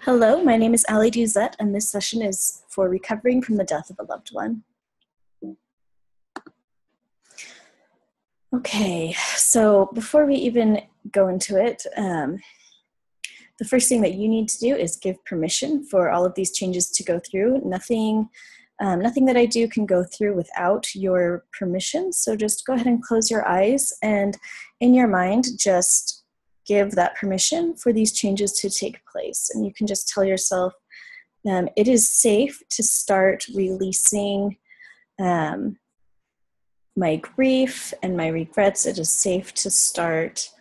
Hello, my name is Ali Duzette, and this session is for recovering from the death of a loved one. Okay, so before we even go into it, the first thing that you need to do is give permission for all of these changes to go through. Nothing that I do can go through without your permission, so just go ahead and close your eyes, and in your mind, just give that permission for these changes to take place. And you can just tell yourself, it is safe to start releasing my grief and my regrets. It is safe to start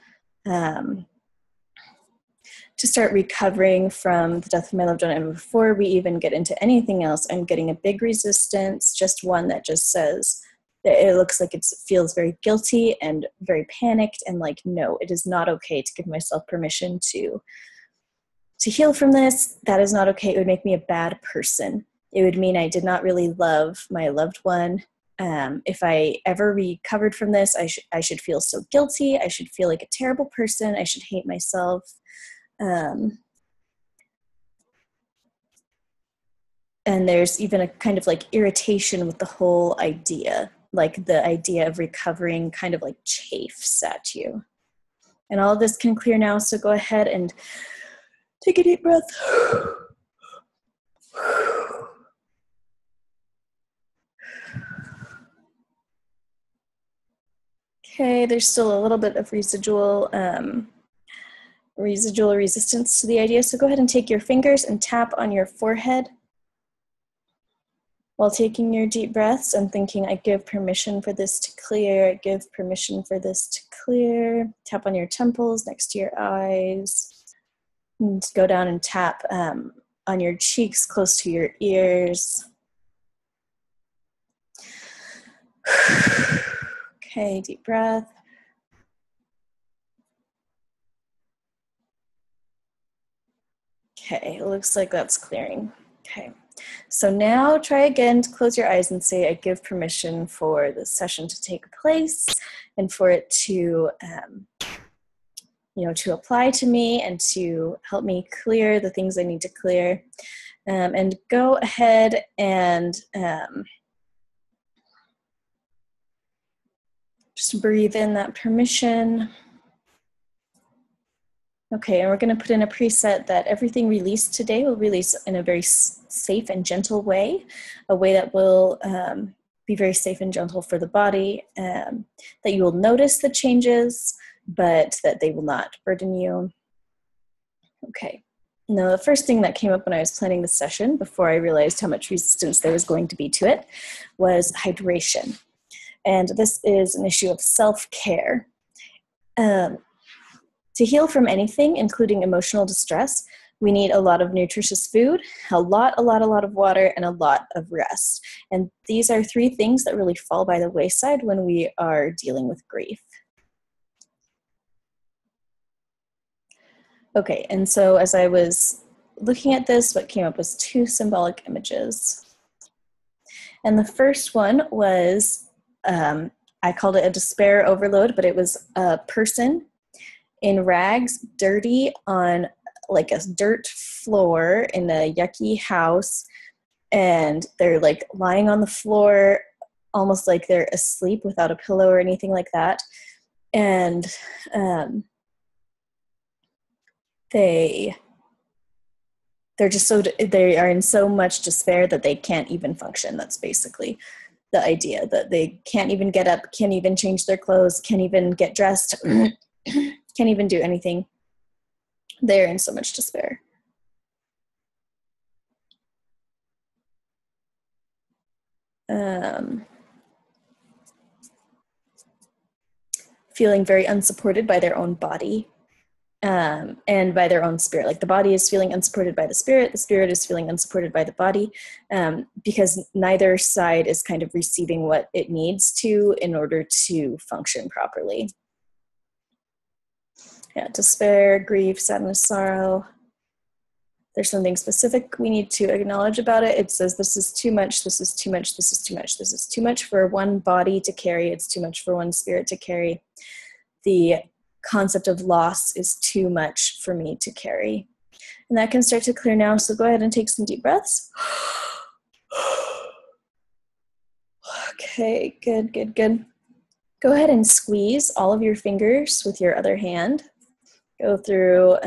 recovering from the death of my loved one. And before we even get into anything else, I'm getting a big resistance, just one that just says that it looks like it feels very guilty and very panicked, and like, no, it is not okay to give myself permission to heal from this. That is not okay. It would make me a bad person. It would mean I did not really love my loved one. If I ever recovered from this, I should feel so guilty. I should feel like a terrible person. I should hate myself. And there's even a kind of like irritation with the whole idea, like the idea of recovering kind of like chafes at you. And all of this can clear now, so go ahead and take a deep breath. Okay, there's still a little bit of residual resistance to the idea, so go ahead and take your fingers and tap on your forehead while taking your deep breaths and thinking, I give permission for this to clear, I give permission for this to clear. Tap on your temples next to your eyes. And go down and tap on your cheeks close to your ears. Okay, deep breath. Okay, it looks like that's clearing. Okay, so now try again to close your eyes and say, I give permission for the session to take place and for it to, to apply to me and to help me clear the things I need to clear. And go ahead and just breathe in that permission. Okay, and we're going to put in a preset that everything released today will release in a very safe and gentle way, a way that will be very safe and gentle for the body, that you will notice the changes, but that they will not burden you. Okay, now the first thing that came up when I was planning the session, before I realized how much resistance there was going to be to it, was hydration. And this is an issue of self-care. To heal from anything, including emotional distress, we need a lot of nutritious food, a lot of water, and a lot of rest. And these are three things that really fall by the wayside when we are dealing with grief. Okay, and so as I was looking at this, what came up was two symbolic images. And the first one was, I called it a despair overload, but it was a person in rags, dirty on like a dirt floor in a yucky house, and they're like lying on the floor almost like they're asleep without a pillow or anything like that. And they are in so much despair that they can't even function. That's basically the idea, that they can't even get up, can't even change their clothes, can't even get dressed, can't even do anything. They're in so much despair. Feeling very unsupported by their own body and by their own spirit. Like the body is feeling unsupported by the spirit is feeling unsupported by the body, because neither side is kind of receiving what it needs to in order to function properly. Yeah, despair, grief, sadness, sorrow. There's something specific we need to acknowledge about it. It says this is too much, this is too much, this is too much. This is too much for one body to carry. It's too much for one spirit to carry. The concept of loss is too much for me to carry. And that can start to clear now, so go ahead and take some deep breaths. Okay, good, good, good. Go ahead and squeeze all of your fingers with your other hand. Go through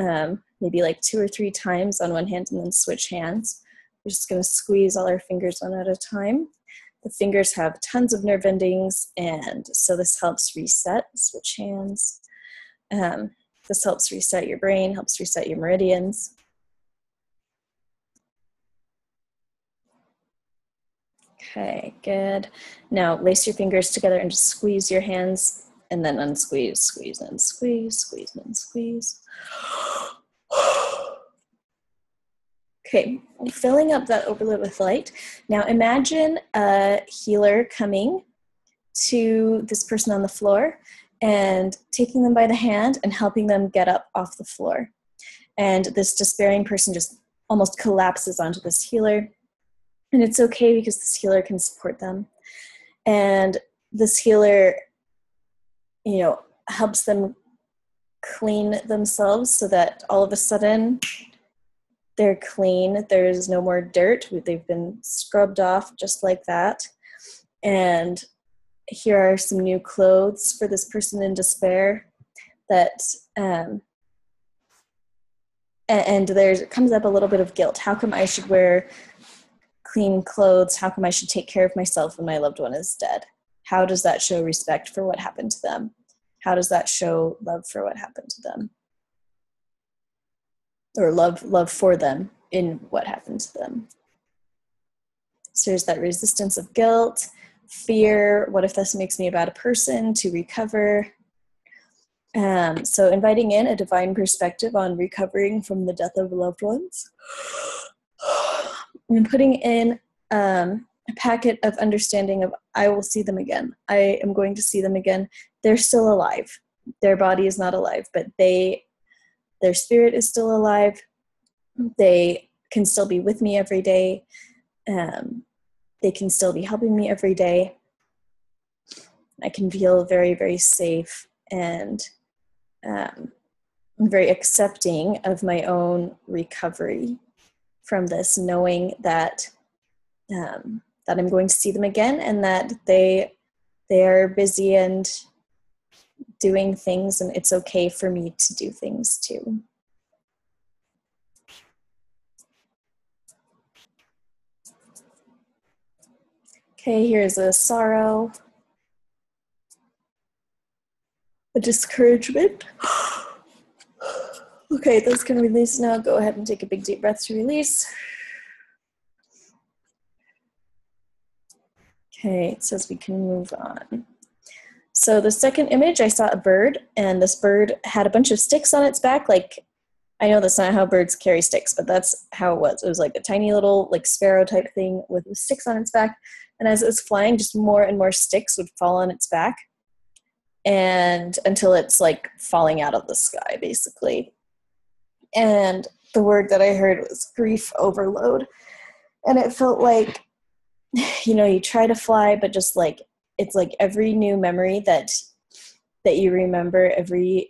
maybe like 2 or 3 times on one hand and then switch hands. We're just going to squeeze all our fingers one at a time. The fingers have tons of nerve endings, and so this helps reset. Switch hands. This helps reset your brain, helps reset your meridians. Okay, good. Now lace your fingers together and just squeeze your hands, and then unsqueeze, squeeze, and squeeze, squeeze, and squeeze. Okay, filling up that overload with light. Now imagine a healer coming to this person on the floor and taking them by the hand and helping them get up off the floor. And this despairing person just almost collapses onto this healer. And it's okay because this healer can support them. And this healer, you know, helps them clean themselves so that all of a sudden they're clean. There's no more dirt. They've been scrubbed off just like that. And here are some new clothes for this person in despair that, and there comes up a little bit of guilt. How come I should wear clean clothes? How come I should take care of myself when my loved one is dead? How does that show respect for what happened to them? How does that show love for what happened to them? Or love for them in what happened to them? So there's that resistance of guilt, fear. What if this makes me a bad person? To recover. So inviting in a divine perspective on recovering from the death of loved ones. And putting in a packet of understanding of, I will see them again. I am going to see them again. They're still alive. Their body is not alive, but their spirit is still alive. They can still be with me every day. They can still be helping me every day. I can feel very, very safe and very accepting of my own recovery from this, knowing that that I'm going to see them again and that they are busy and doing things, and it's okay for me to do things too. Okay, here's a sorrow, a discouragement. Okay, those can release now. Go ahead and take a big deep breath to release. Okay, it says we can move on. So the second image, I saw a bird, and this bird had a bunch of sticks on its back. Like, I know that's not how birds carry sticks, but that's how it was. It was like a tiny little like sparrow type thing with sticks on its back. And as it was flying, just more and more sticks would fall on its back, and until it's like falling out of the sky, basically. And the word that I heard was grief overload. And it felt like, you know, you try to fly, but just like, it's like every new memory that you remember, every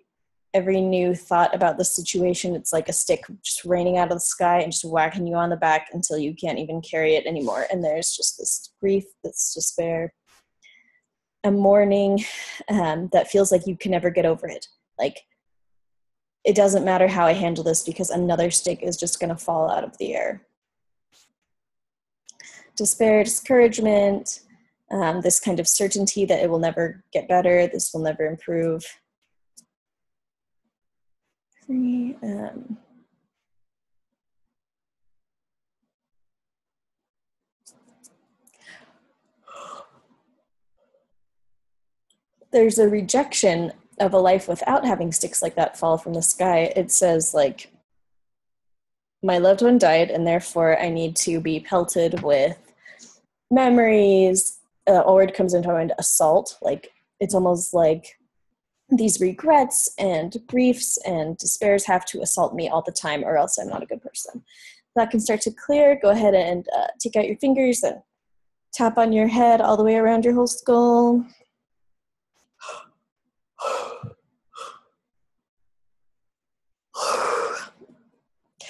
new thought about the situation, it's like a stick just raining out of the sky and just whacking you on the back until you can't even carry it anymore. And there's just this grief, this despair, a mourning that feels like you can never get over it. Like, it doesn't matter how I handle this because another stick is just going to fall out of the air. Despair, discouragement, this kind of certainty that it will never get better, this will never improve. There's a rejection of a life without having sticks like that fall from the sky. It says, like, my loved one died, and therefore I need to be pelted with memories. A word comes into my mind, assault. Like, it's almost like these regrets and griefs and despairs have to assault me all the time, or else I'm not a good person. That can start to clear. Go ahead and take out your fingers and tap on your head all the way around your whole skull.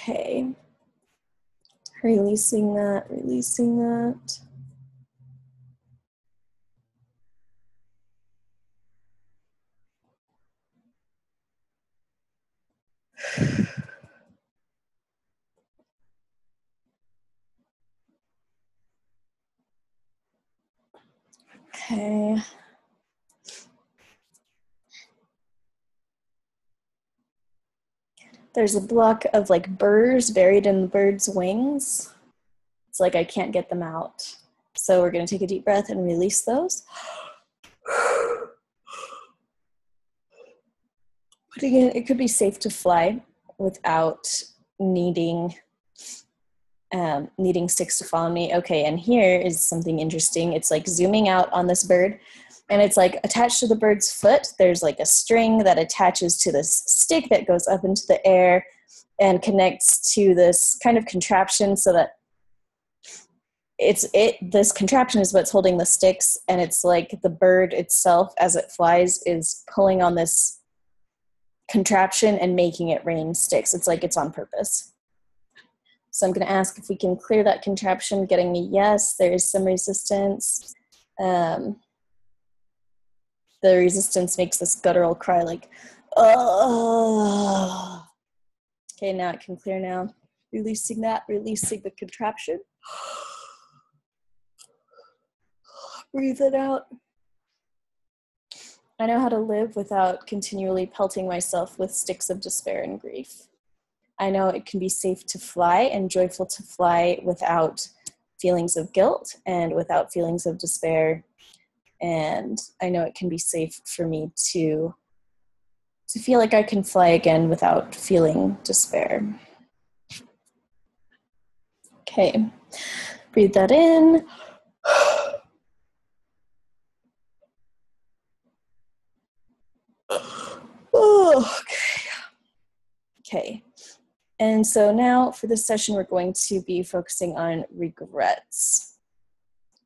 Okay. Releasing that, releasing that. Okay. There's a block of like burrs buried in the bird's wings. It's like I can't get them out. So we're going to take a deep breath and release those. But again, it could be safe to fly without needing sticks to follow me. Okay, and here is something interesting. It's like zooming out on this bird, and it's like attached to the bird's foot. There's like a string that attaches to this stick that goes up into the air and connects to this kind of contraption so that this contraption is what's holding the sticks, and it's like the bird itself as it flies is pulling on this contraption and making it rain sticks. It's like it's on purpose. So I'm going to ask if we can clear that contraption, getting a yes. There is some resistance. The resistance makes this guttural cry like, oh. Okay, now it can clear now. Releasing that, releasing the contraption. Breathe it out. I know how to live without continually pelting myself with sticks of despair and grief. I know it can be safe to fly and joyful to fly without feelings of guilt and without feelings of despair. And I know it can be safe for me to feel like I can fly again without feeling despair. Okay, breathe that in. Oh, okay. And so now for this session, we're going to be focusing on regrets.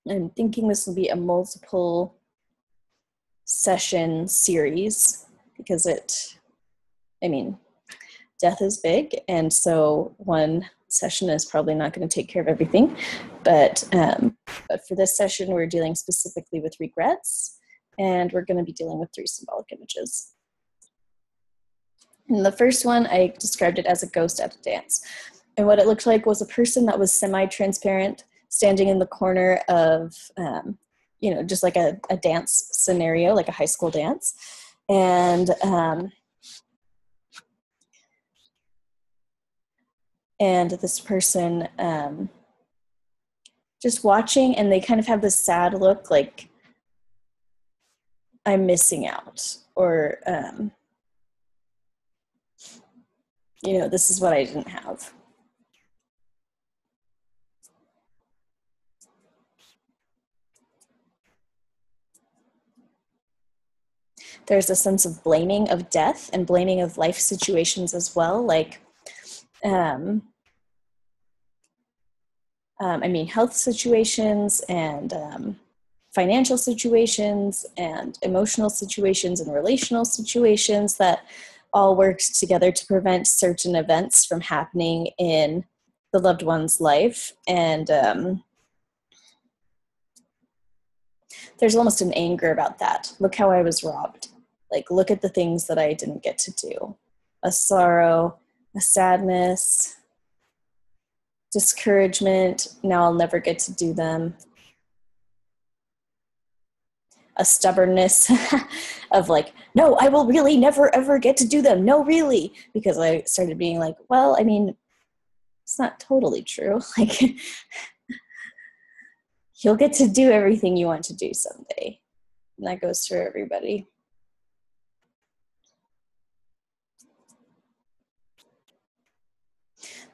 I'm thinking this will be a multiple session series because death is big. And so one session is probably not going to take care of everything. But for this session, we're dealing specifically with regrets, and we're going to be dealing with 3 symbolic images. In the first one, I described it as a ghost at a dance. And what it looked like was a person that was semi-transparent standing in the corner of, just like a dance scenario, like a high school dance. And this person just watching, and they kind of have this sad look like, I'm missing out, or, this is what I didn't have. There's a sense of blaming of death and blaming of life situations as well, like, health situations and financial situations and emotional situations and relational situations that all worked together to prevent certain events from happening in the loved one's life. And there's almost an anger about that. Look how I was robbed. Like, look at the things that I didn't get to do. A sorrow, a sadness, discouragement, now I'll never get to do them. A stubbornness of like, no, I will really never ever get to do them. No, really. Because I started being like, well, it's not totally true. Like, you'll get to do everything you want to do someday. And that goes for everybody.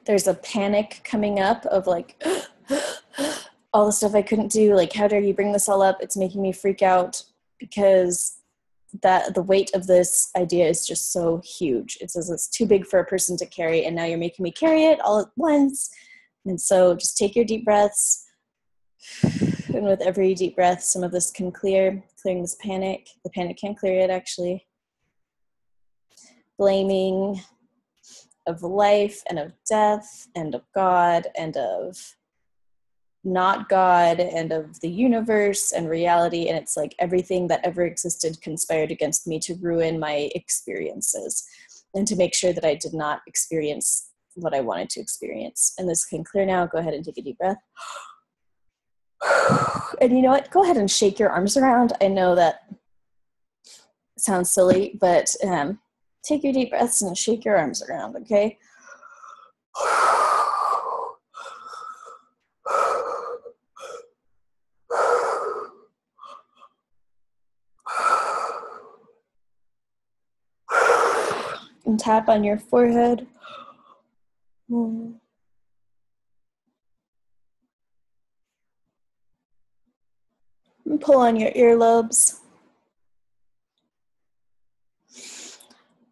There's a panic coming up of like, all the stuff I couldn't do, like, how dare you bring this all up? It's making me freak out because the weight of this idea is just so huge. It says it's too big for a person to carry, and now you're making me carry it all at once. And so just take your deep breaths. And with every deep breath, some of this can clearing this panic. The panic can't clear it, actually. Blaming, of life and of death and of God and of not God and of the universe and reality. And it's like everything that ever existed conspired against me to ruin my experiences and to make sure that I did not experience what I wanted to experience. And this can clear now. Go ahead and take a deep breath. And you know what? Go ahead and shake your arms around. I know that sounds silly, but take your deep breaths and shake your arms around, okay? And tap on your forehead. And pull on your earlobes.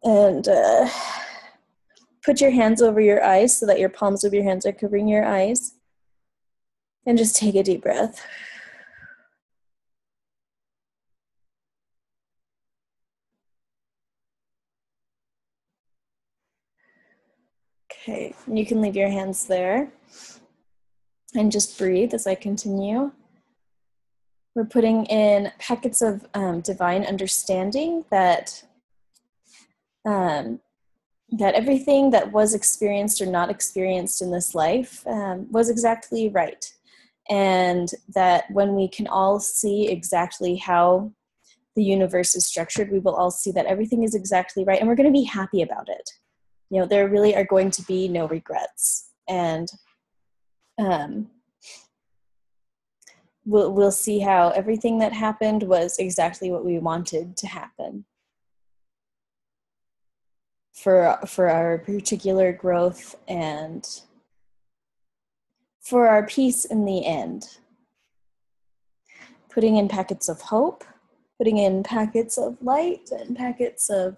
And put your hands over your eyes so that your palms of your hands are covering your eyes. And just take a deep breath. Okay, you can leave your hands there. And just breathe as I continue. We're putting in packets of divine understanding that that everything that was experienced or not experienced in this life was exactly right. And that when we can all see exactly how the universe is structured, we will all see that everything is exactly right, and we're going to be happy about it. You know, there really are going to be no regrets. And we'll see how everything that happened was exactly what we wanted to happen for our particular growth and for our peace in the end. Putting in packets of hope, putting in packets of light and packets of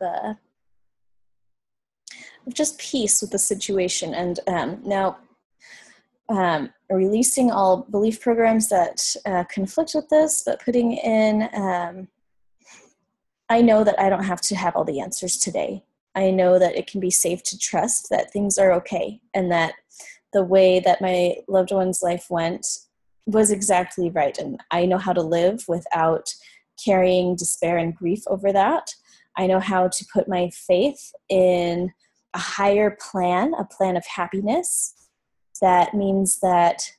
just peace with the situation. And now releasing all belief programs that conflict with this, but putting in, I know that I don't have to have all the answers today. I know that it can be safe to trust that things are okay, and that the way that my loved one's life went was exactly right. And I know how to live without carrying despair and grief over that. I know how to put my faith in a higher plan, a plan of happiness. That means that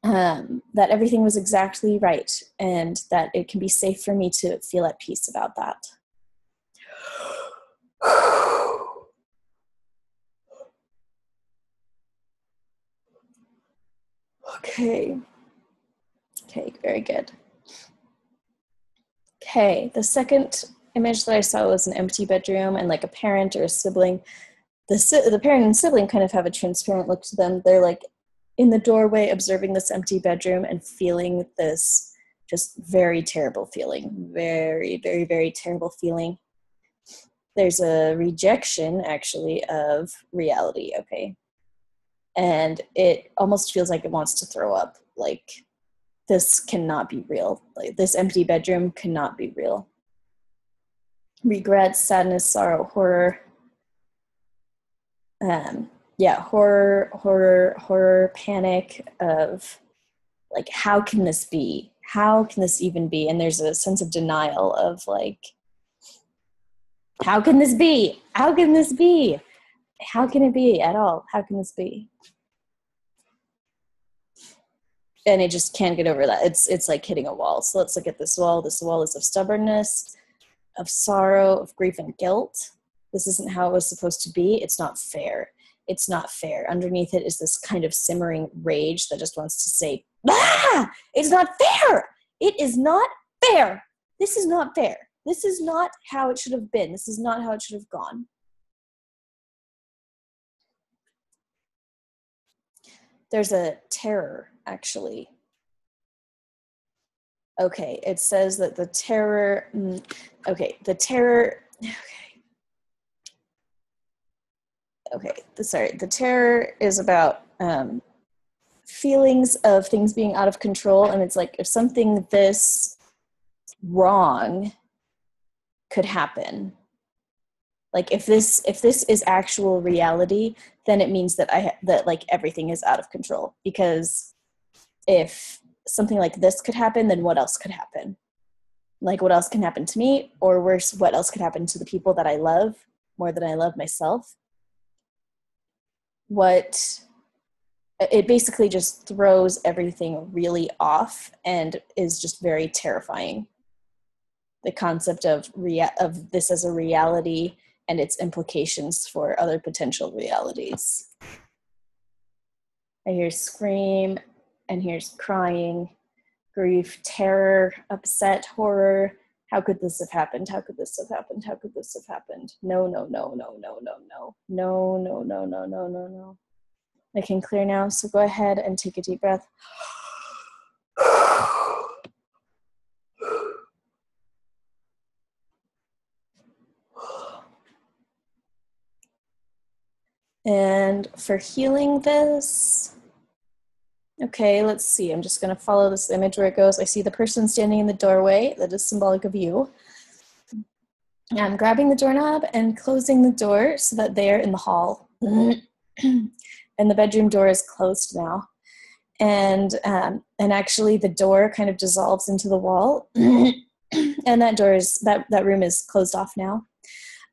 that everything was exactly right, and that it can be safe for me to feel at peace about that. Okay, very good. Okay, the second image that I saw was an empty bedroom and like a parent or a sibling. The parent and sibling kind of have a transparent look to them. They're like in the doorway observing this empty bedroom and feeling this just very terrible feeling. Very, very, very terrible feeling. There's a rejection, actually, of reality, okay? And it almost feels like it wants to throw up. Like, this cannot be real. Like, this empty bedroom cannot be real. Regret, sadness, sorrow, horror. Horror, panic of, like, how can this be? How can this even be? And there's a sense of denial of, like, how can this be? How can this be? How can it be at all? How can this be? And it just can't get over that. It's like hitting a wall. So let's look at this wall. This wall is of stubbornness, of sorrow, of grief and guilt. This isn't how it was supposed to be. It's not fair. It's not fair. Underneath it is this kind of simmering rage that just wants to say, ah, it's not fair. It is not fair. This is not fair. This is not how it should have been. This is not how it should have gone. There's a terror, actually. Okay, it says that the terror, the terror is about feelings of things being out of control, and it's like if something this wrong could happen, Like if this is actual reality, then it means that that like everything is out of control. Because if something like this could happen, then what else could happen? Like what else can happen to me? Or worse, what else could happen to the people that I love more than I love myself? It basically just throws everything really off and is just very terrifying. The concept of this as a reality and its implications for other potential realities. I hear scream, and here's crying, grief, terror, upset, horror. How could this have happened? How could this have happened? How could this have happened? No, no, no, no, no, no, no. No, no, no, no, no, no, no. I can clear now, so go ahead and take a deep breath. And for healing this, okay, let's see. I'm just going to follow this image where it goes. I see the person standing in the doorway. That is symbolic of you. I'm grabbing the doorknob and closing the door so that they are in the hall. And the bedroom door is closed now. And actually the door kind of dissolves into the wall. And that room is closed off now.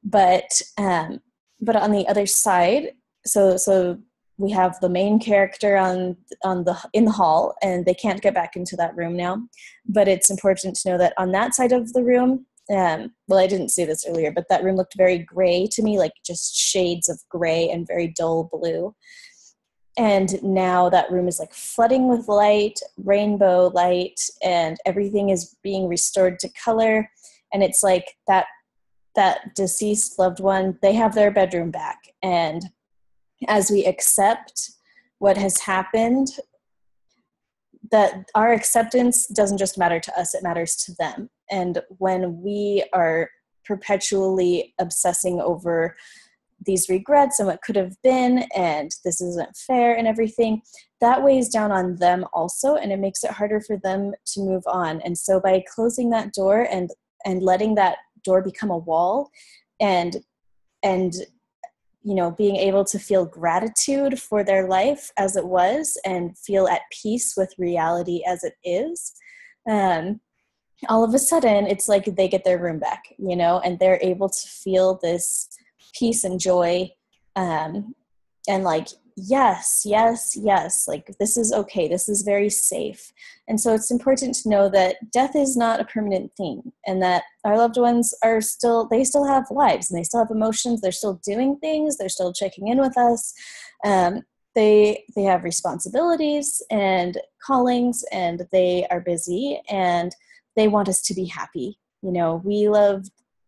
But on the other side, so we have the main character in the hall, and they can't get back into that room now. But it's important to know that on that side of the room, well, I didn't say this earlier, but that room looked very gray to me, like just shades of gray and very dull blue. And now that room is like flooding with light, rainbow light, and everything is being restored to color. And it's like that deceased loved one, they have their bedroom back. And as we accept what has happened, that our acceptance doesn't just matter to us, it matters to them. And when we are perpetually obsessing over these regrets and what could have been, and this isn't fair and everything, that weighs down on them also, and it makes it harder for them to move on. And so by closing that door and letting that door become a wall, and being able to feel gratitude for their life as it was and feel at peace with reality as it is, all of a sudden it's like they get their room back, and they're able to feel this peace and joy, and like, yes, like this is okay, this is very safe. And so it's important to know that death is not a permanent thing, and that our loved ones they still have lives, and they still have emotions, they're still doing things, they're still checking in with us. They have responsibilities and callings, and they are busy, and they want us to be happy.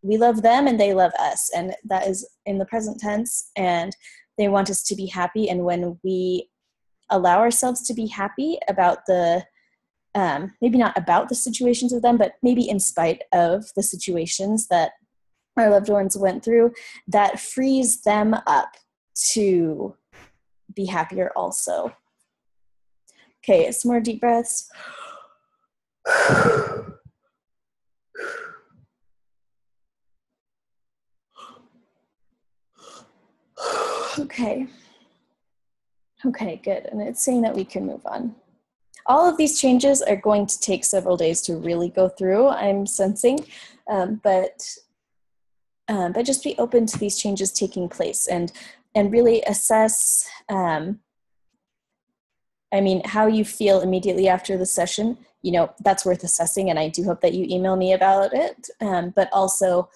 We love them and they love us, and that is in the present tense, and they want us to be happy. And when we allow ourselves to be happy about maybe not about the situations with them, but maybe in spite of the situations that our loved ones went through, that frees them up to be happier also. Okay, some more deep breaths. Okay, good. And it's saying that we can move on. All of these changes are going to take several days to really go through, I'm sensing, but just be open to these changes taking place, and really assess, how you feel immediately after the session. That's worth assessing, and I do hope that you email me about it, but also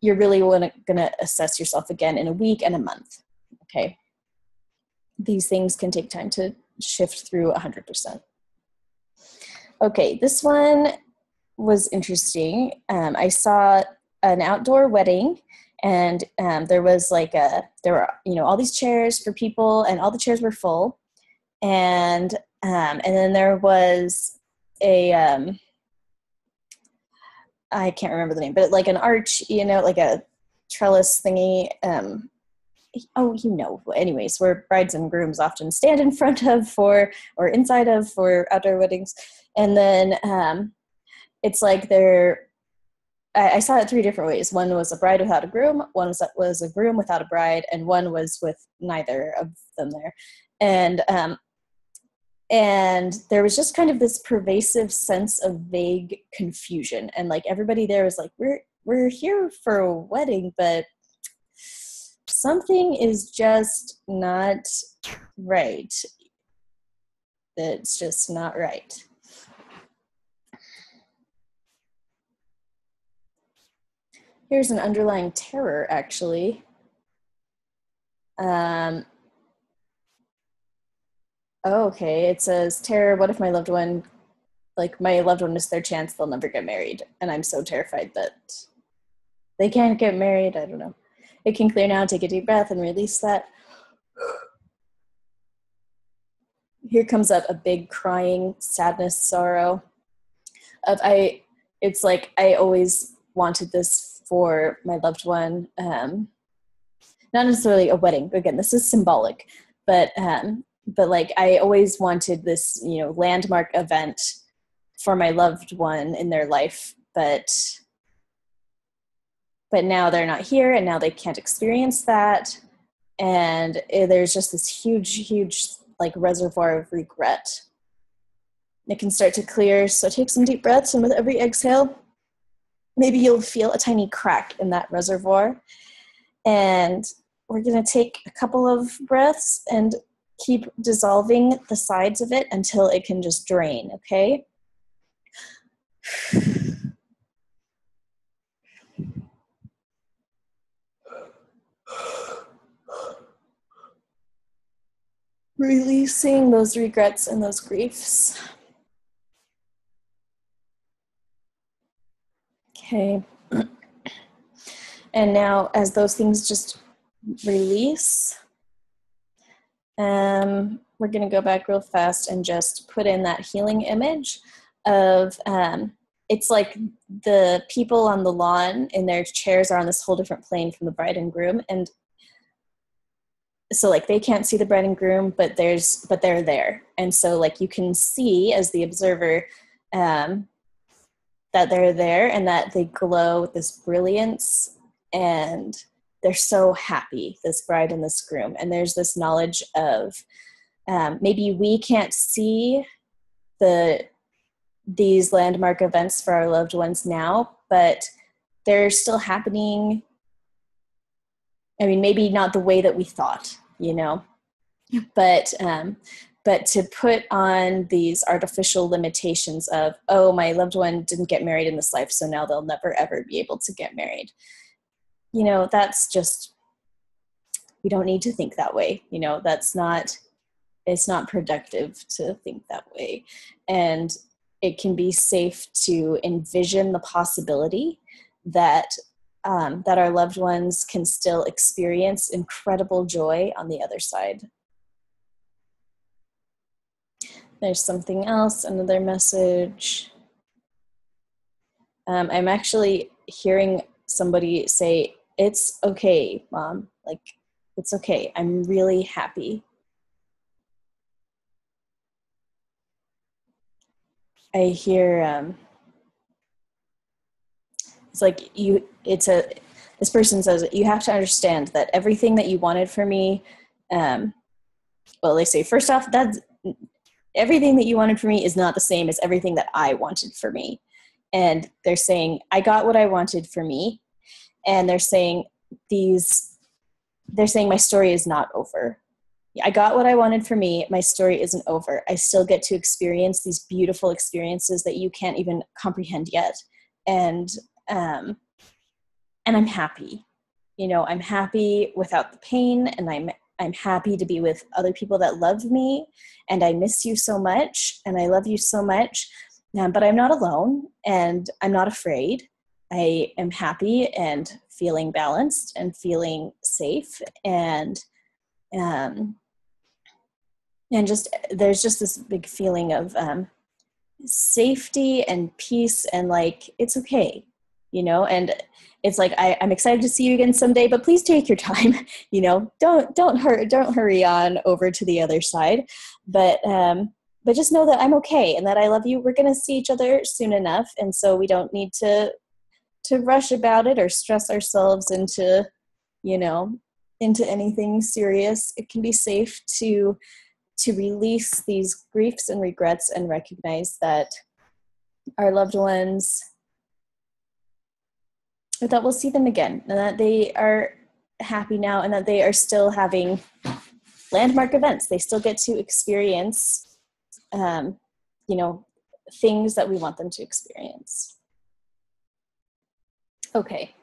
you're really going to assess yourself again in a week and a month, okay? These things can take time to shift through 100%. Okay, this one was interesting. I saw an outdoor wedding, and there was there were all these chairs for people, and all the chairs were full, and then there was a I can't remember the name, but like an arch, like a trellis thingy. Anyways, where brides and grooms often stand in front of or inside of for outdoor weddings. And then it's like they're I saw it three different ways. One was a bride without a groom, one was a groom without a bride, and one was with neither of them there. And there was just kind of this pervasive sense of vague confusion. And like everybody there was like, we're here for a wedding, but something is just not right. It's just not right. Here's an underlying terror, actually. Okay, it says, terror, what if my loved one missed their chance, they'll never get married. And I'm so terrified that they can't get married. I don't know. It can clear now, take a deep breath and release that. Here comes up a big crying, sadness, sorrow. It's like I always wanted this for my loved one. Not necessarily a wedding. Again, this is symbolic, but like I always wanted this, landmark event for my loved one in their life, but now they're not here, and now they can't experience that, and there's just this huge like reservoir of regret. It can start to clear, so take some deep breaths, and with every exhale, maybe you'll feel a tiny crack in that reservoir. And we're going to take a couple of breaths and keep dissolving the sides of it until it can just drain, okay? Releasing those regrets and those griefs. Okay. And now as those things just release, we're going to go back real fast and just put in that healing image of, it's like the people on the lawn in their chairs are on this whole different plane from the bride and groom. And so like they can't see the bride and groom, but they're there. And so like you can see as the observer, that they're there and that they glow with this brilliance, and they're so happy, this bride and this groom. And there's this knowledge of, maybe we can't see these landmark events for our loved ones now, but they're still happening. I mean, maybe not the way that we thought, but to put on these artificial limitations of, oh, my loved one didn't get married in this life, so now they'll never, ever be able to get married. That's just, we don't need to think that way. It's not productive to think that way. And it can be safe to envision the possibility that our loved ones can still experience incredible joy on the other side. There's something else, another message. I'm actually hearing somebody say, it's okay, Mom. Like, it's okay. I'm really happy. I hear, it's like this person says, you have to understand that everything that you wanted for me, they say, first off, that's everything that you wanted for me is not the same as everything that I wanted for me. And they're saying, I got what I wanted for me. And they're saying my story is not over. I got what I wanted for me. My story isn't over. I still get to experience these beautiful experiences that you can't even comprehend yet. And I'm happy. I'm happy without the pain, and I'm happy to be with other people that love me, and I miss you so much, and I love you so much, but I'm not alone, and I'm not afraid. I am happy and feeling balanced and feeling safe, and just there's just this big feeling of safety and peace, and like it's okay, and it's like I'm excited to see you again someday, but please take your time. Don't hurry on over to the other side, but just know that I'm okay and that I love you. We're gonna see each other soon enough, and so we don't need to to rush about it or stress ourselves into, into anything serious. It can be safe to release these griefs and regrets and recognize that our loved ones, that we'll see them again, and that they are happy now, and that they are still having landmark events. They still get to experience, things that we want them to experience. Okay.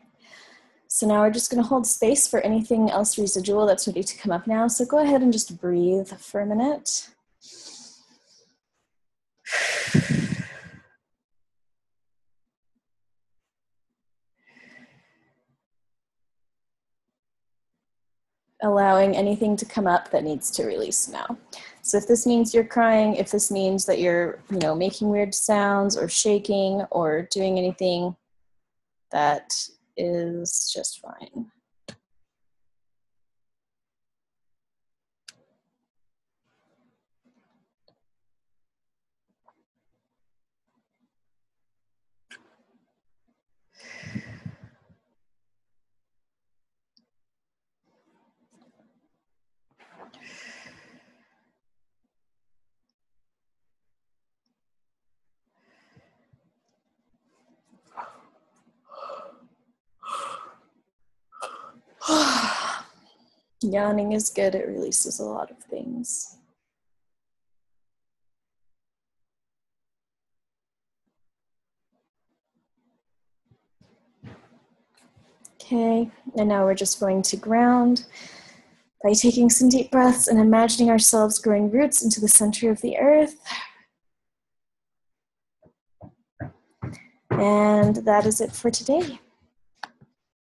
So now we're just going to hold space for anything else residual that's ready to come up now. So go ahead and just breathe for a minute. Allowing anything to come up that needs to release now. So if this means you're crying, if this means that you're, making weird sounds or shaking or doing anything, that is just fine. Yawning is good. It releases a lot of things. Okay, and now we're just going to ground by taking some deep breaths and imagining ourselves growing roots into the center of the earth. And that is it for today.